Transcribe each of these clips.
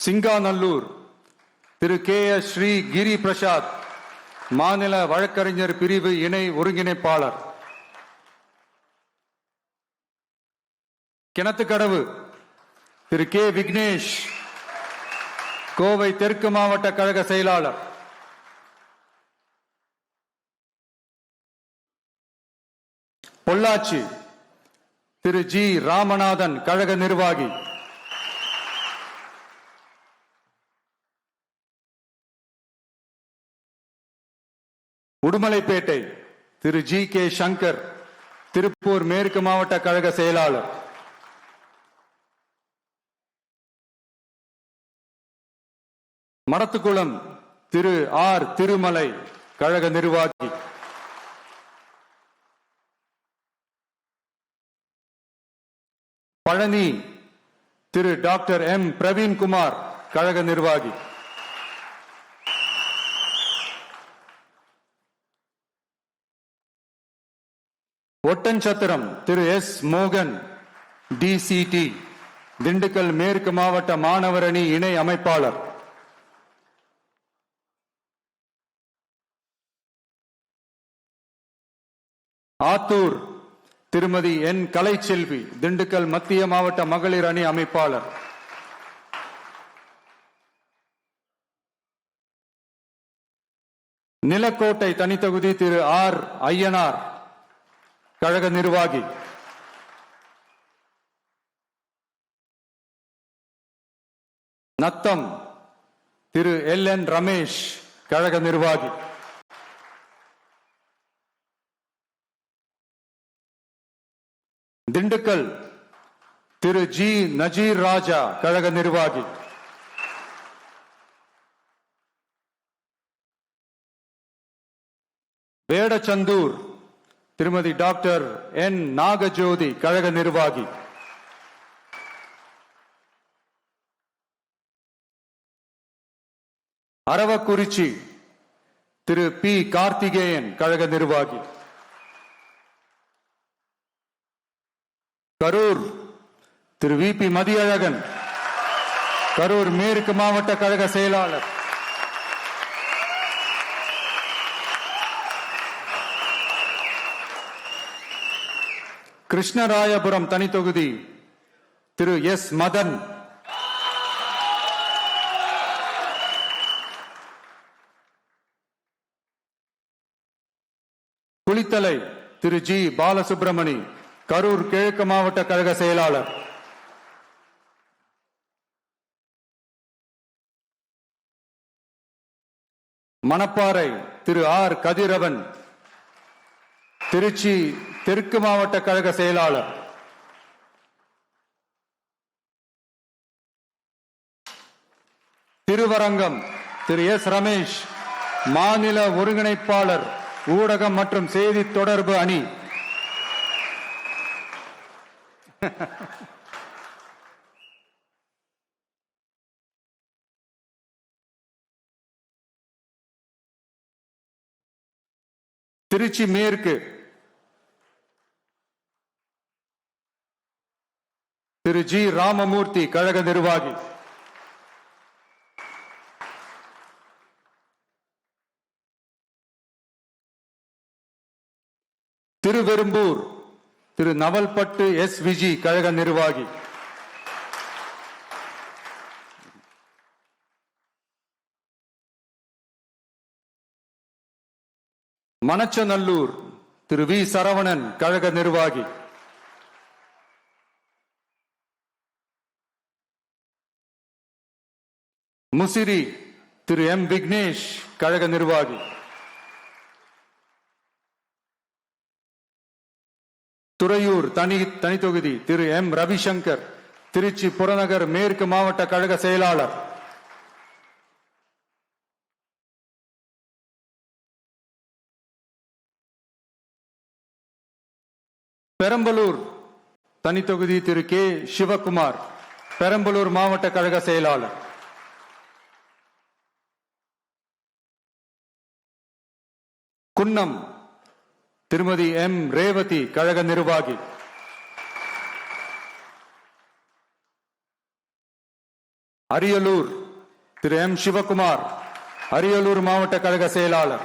சிங்காநல்லூர் திரு K S Sri கிரி பிரசாத், மாநில வழக்கறிஞர் பிரிவு இணை ஒருங்கிணைப்பாளர். கிணத்துக்கடவு திரு கே விக்னேஷ், கோவை தெற்கு மாவட்ட கழக செயலாளர். பொள்ளாச்சி திரு ஜி ராமநாதன், கழக நிர்வாகி. உடுமலைப்பேட்டை திரு ஜி கே சங்கர், திருப்பூர் மேற்கு மாவட்ட கழக செயலாளர். மடத்துக்குளம் திரு ஆர் திருமலை, கழக நிர்வாகி. பழனி திரு டாக்டர் எம் பிரவீன்குமார், கழக நிர்வாகி. ஒட்டன்சத்திரம் திரு எஸ் மோகன், டிசிடி, திண்டுக்கல் மேற்கு மாவட்ட மாணவர் அணி இணை அமைப்பாளர். ஆத்தூர் திருமதி என் கலைச்செல்வி, திண்டுக்கல் மத்திய மாவட்ட மகளிர் அணி அமைப்பாளர். நிலக்கோட்டை தனித்தொகுதி திரு ஆர் ஐயனார், கழக நிர்வாகி. நத்தம் திரு எல் என் ரமேஷ், கழக நிர்வாகி. திண்டுக்கல் திரு ஜி நஜீர் ராஜா, கழக நிர்வாகி. வேடச்சந்தூர் திருமதி டாக்டர் என் நாகஜோதி, கழக நிர்வாகி. அரவக்குறிச்சி திரு பி கார்த்திகேயன், கழக நிர்வாகி. கரூர் திரு வி பி மதியழகன், கரூர் மேற்கு மாவட்ட கழக செயலாளர். கிருஷ்ணராயபுரம் தனித்தொகுதி திரு எஸ் மதன். குளித்தலை திரு ஜி பாலசுப்ரமணி, கரூர் கிழக்கு மாவட்ட கழக செயலாளர். மணப்பாறை திரு ஆர் கதிரவன், திருச்சி தெற்கு மாவட்ட கழக செயலாளர். திருவரங்கம் திரு எஸ் ரமேஷ், மாநில ஒருங்கிணைப்பாளர், ஊடகம் மற்றும் செய்தி தொடர்பு அணி. திருச்சி மேற்கு திரு ஜி ராமமூர்த்தி, கழக நிர்வாகி. திருவெரும்பூர் திரு நவல்பட்டு எஸ் விஜி, கழக நிர்வாகி. மணச்சநல்லூர் திரு வி சரவணன், கழக நிர்வாகி. முசிறி திரு எம் விக்னேஷ், கழக நிர்வாகி. துறையூர் தனித்தொகுதி திரு எம் ரவிசங்கர், திருச்சி புறநகர் மேற்கு மாவட்ட கழக செயலாளர். பெரம்பலூர் தனித்தொகுதி திரு கே சிவகுமார், பெரம்பலூர் மாவட்ட கழக செயலாளர். குன்னம் திருமதி எம் ரேவதி, கழக நிர்வாகி. அரியலூர் திரு எம் சிவகுமார், அரியலூர் மாவட்ட கழக செயலாளர்.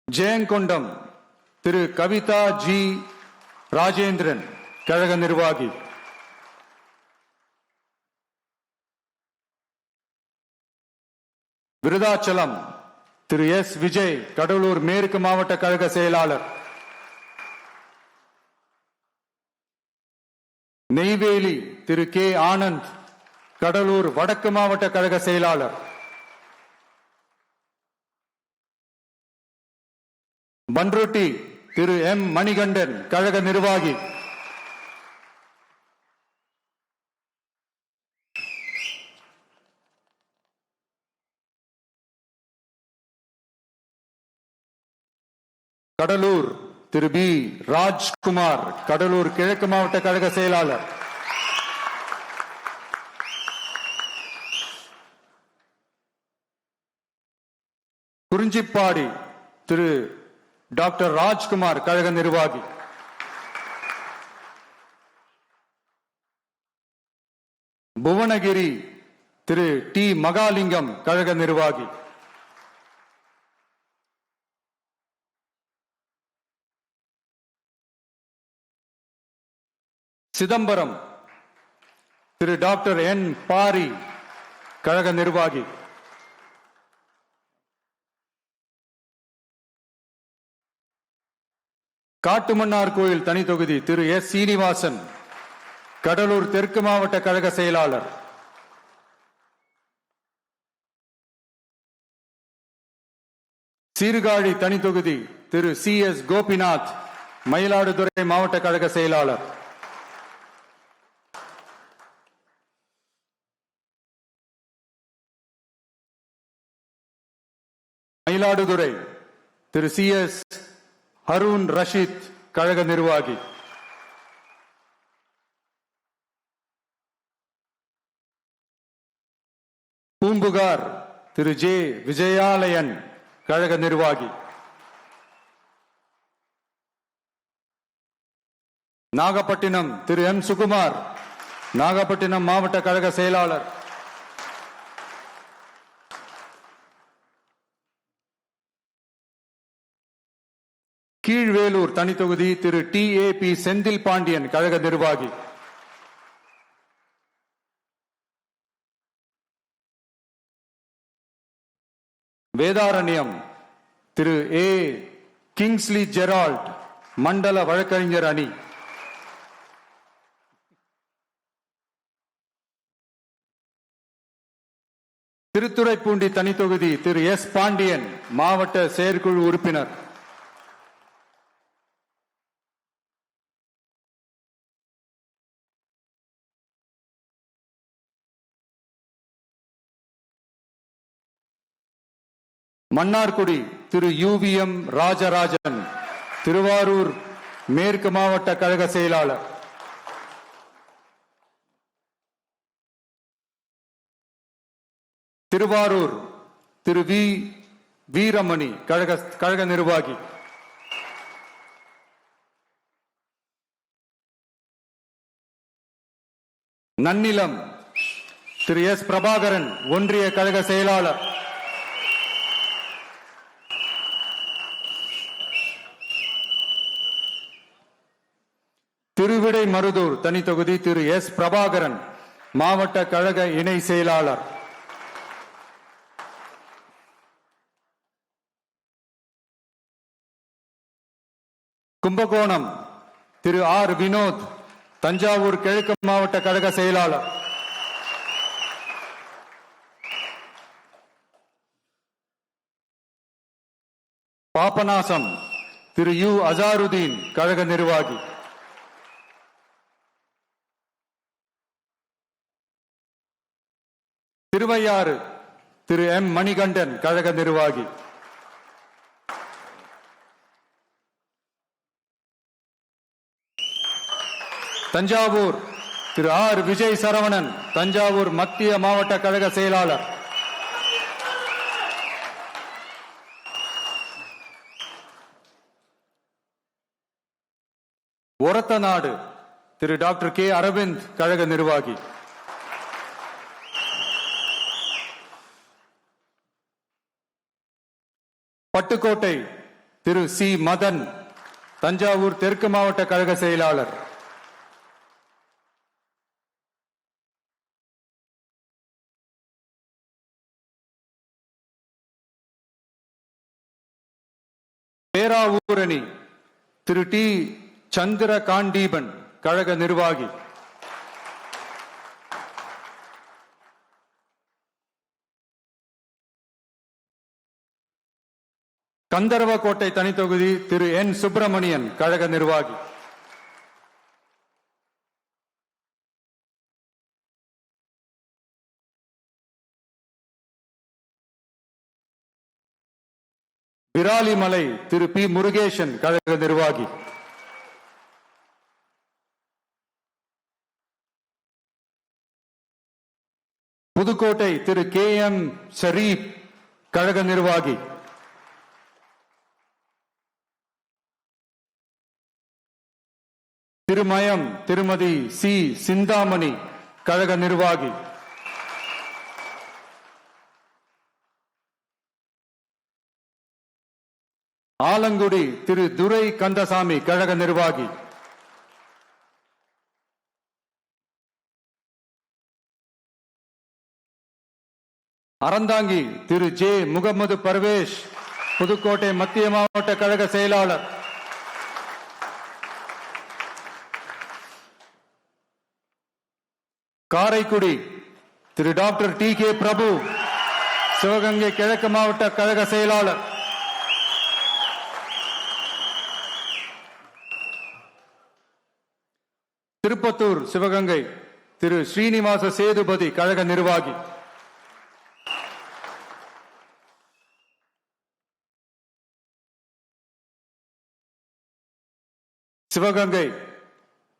ஜெயங்கொண்டம் திரு கவிதா ஜி ராஜேந்திரன், கழக நிர்வாகி. விருதாச்சலம் திரு எஸ் விஜய், கடலூர் மேற்கு மாவட்ட கழக செயலாளர். நெய்வேலி திரு கே ஆனந்த், கடலூர் வடக்கு மாவட்ட கழக செயலாளர். பன்ருட்டி திரு எம் மணிகண்டன், கழக நிர்வாகி. கடலூர் திரு பி ராஜ்குமார், கடலூர் கிழக்கு மாவட்ட கழக செயலாளர். குறிஞ்சிப்பாடி திரு டாக்டர் ராஜ்குமார், கழக நிர்வாகி. புவனகிரி திரு டி மகாலிங்கம், கழக நிர்வாகி. சிதம்பரம் திரு டாக்டர் என் பாரி, கழக நிர்வாகி. காட்டுமன்னார் கோயில் தனி தொகுதி திரு எஸ் சீனிவாசன், கடலூர் தெற்கு மாவட்ட கழக செயலாளர். சீர்காழி தனி தொகுதி திரு சி எஸ் கோபிநாத், மயிலாடுதுறை மாவட்ட கழக செயலாளர். மயிலாடுதுறை திரு சி எஸ் ஹரூன் ரஷீத், கழக நிர்வாகி. பூம்புகார் திரு ஜே விஜயாலயன், கழக நிர்வாகி. நாகப்பட்டினம் திரு எம் சுகுமார், நாகப்பட்டினம் மாவட்ட கழக செயலாளர். கீழ்வேலூர் தனி தொகுதி திரு டி ஏ பி செந்தில் பாண்டியன், கழக நிர்வாகி. வேதாரண்யம் திரு ஏ கிங்ஸ்லி ஜெரால்ட், மண்டல வழக்கறிஞர் அணி. திருத்துறைப்பூண்டி தனி தொகுதி திரு எஸ் பாண்டியன், மாவட்ட செயற்குழு உறுப்பினர். மன்னார்குடி திரு யுவிஎம் ராஜராஜன், திருவாரூர் மேற்கு மாவட்ட கழக செயலாளர். திருவாரூர் திரு வி வீரமணி, கழக நிர்வாகி. நன்னிலம் திரு எஸ் பிரபாகரன், ஒன்றிய கழக செயலாளர். திருவிடை மருதூர் தனி தொகுதி திரு எஸ் பிரபாகரன், மாவட்ட கழக இணை செயலாளர். கும்பகோணம் திரு ஆர் வினோத், தஞ்சாவூர் கிழக்கு மாவட்ட கழக செயலாளர். பாபநாசம் திரு யு அசாருதீன், கழக நிர்வாகி. திருவையாறு திரு எம் மணிகண்டன், கழக நிர்வாகி. தஞ்சாவூர் திரு ஆர் விஜய் சரவணன், தஞ்சாவூர் மத்திய மாவட்ட கழக செயலாளர். ஒரத்த நாடு திரு டாக்டர் கே அரவிந்த் கழக நிர்வாகி. பட்டுக்கோட்டை திரு சி மதன் தஞ்சாவூர் தெற்கு மாவட்ட கழக செயலாளர். பேராவூரணி திரு டி சந்திர காண்டீபன் கழக நிர்வாகி. கந்தர்வக்கோட்டை தனித்தொகுதி திரு என் சுப்பிரமணியன் கழக நிர்வாகி. விராலிமலை திரு பி முருகேசன் கழக நிர்வாகி. புதுக்கோட்டை திரு கே எம் ஷரீப் கழக நிர்வாகி. திருமயம் திருமதி சி சிந்தாமணி கழக நிர்வாகி. ஆலங்குடி திரு துரை கந்தசாமி கழக நிர்வாகி. அறந்தாங்கி திரு ஜே முகமது பர்வேஷ் புதுக்கோட்டை மத்திய மாவட்ட கழக செயலாளர். காரைக்குடி திரு டாக்டர் டி கே பிரபு சிவகங்கை கிழக்கு மாவட்ட கழக செயலாளர். திருப்பத்தூர் சிவகங்கை திரு ஸ்ரீனிவாச சேதுபதி கழக நிர்வாகி. சிவகங்கை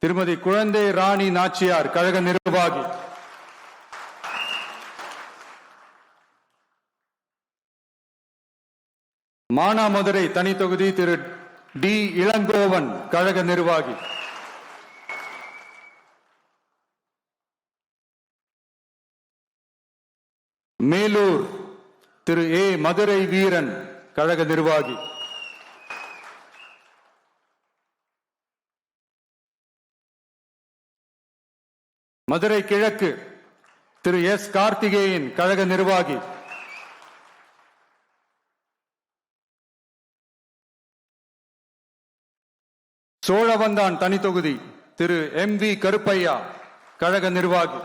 திருமதி குழந்தை ராணி நாச்சியார் கழக நிர்வாகி. மானாமதுரை தனி தொகுதி திரு டி இளங்கோவன் கழக நிர்வாகி. மேலூர் திரு ஏ மதுரை வீரன் கழக நிர்வாகி. மதுரை கிழக்கு திரு எஸ் கார்த்திகேயன் கழக நிர்வாகி. சோழவந்தான் தனி தொகுதி திரு எம் வி கருப்பையா கழக நிர்வாகி.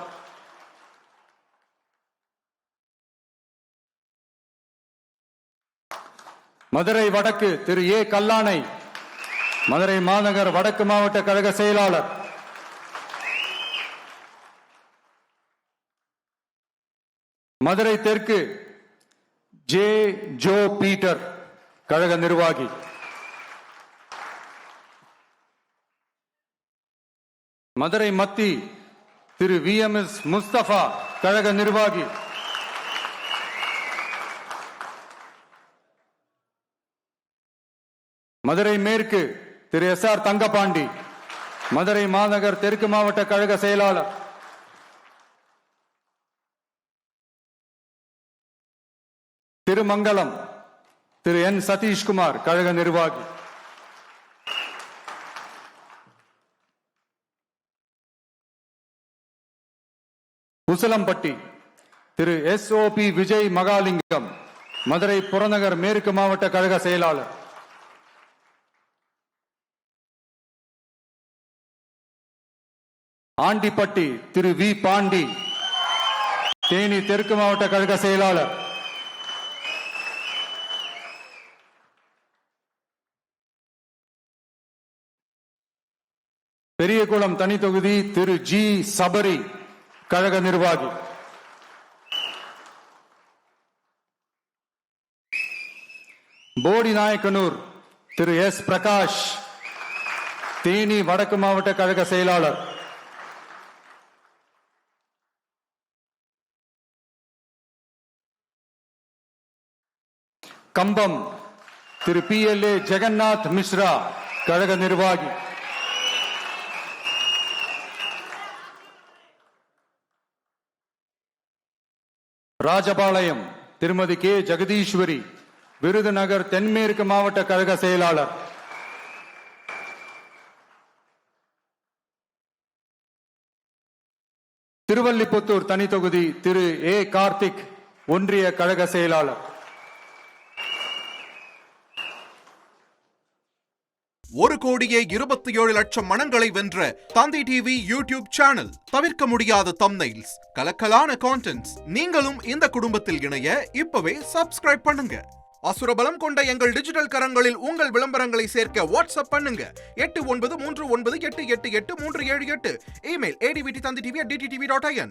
மதுரை வடக்கு திரு ஏ கல்லானை மதுரை மாநகர் வடக்கு மாவட்ட கழக செயலாளர். மதுரை தெற்கு ஜே ஜோ பீட்டர் கழக நிர்வாகி. மதுரை மத்தி திரு வி எம் எஸ் முஸ்தபா கழக நிர்வாகி. மதுரை மேற்கு திரு எஸ் ஆர் தங்கபாண்டி மதுரை மாநகர் தெற்கு மாவட்ட கழக செயலாளர். திருமங்கலம் திரு என் சதீஷ்குமார் கழக நிர்வாகி. Usilampatti Thiru S O P Vijay Mahalingam Madurai புறநகர் மேற்கு மாவட்ட கழக செயலாளர். ஆண்டிப்பட்டி திரு வி பாண்டி தேனி தெற்கு மாவட்ட கழக செயலாளர். பெரியகுளம் தனி தொகுதி திரு ஜி சபரி கழக நிர்வாகி. போடி நாயக்கனூர் திரு எஸ் பிரகாஷ் தேனி வடக்கு மாவட்ட கழக செயலாளர். Cumbum Thiru P L A Jagannath Mishra கழக நிர்வாகி. ராஜபாளையம் திருமதி கே ஜெகதீஸ்வரி, விருதுநகர் தென்மேற்கு மாவட்ட கழக செயலாளர். திருவல்லிபுத்தூர் தனி தொகுதி திரு ஏ கார்த்திக், ஒன்றிய கழக செயலாளர். 1,27,00,000 மனங்களை வென்ற தந்தி டிவி யூடியூப் சேனல். தவிர்க்க முடியாத தம்ப்நெயில்ஸ், கலக்கலான கான்டென்ட்ஸ். நீங்களும் இந்த குடும்பத்தில் இணைய இப்பவே சப்ஸ்கிரைப் பண்ணுங்க. அசுரபலம் கொண்ட எங்கள் டிஜிட்டல் கரங்களில் உங்கள் விளம்பரங்களை சேர்க்க வாட்ஸ்அப் பண்ணுங்க. 8939888838. Email advtthanditv@dttv.in.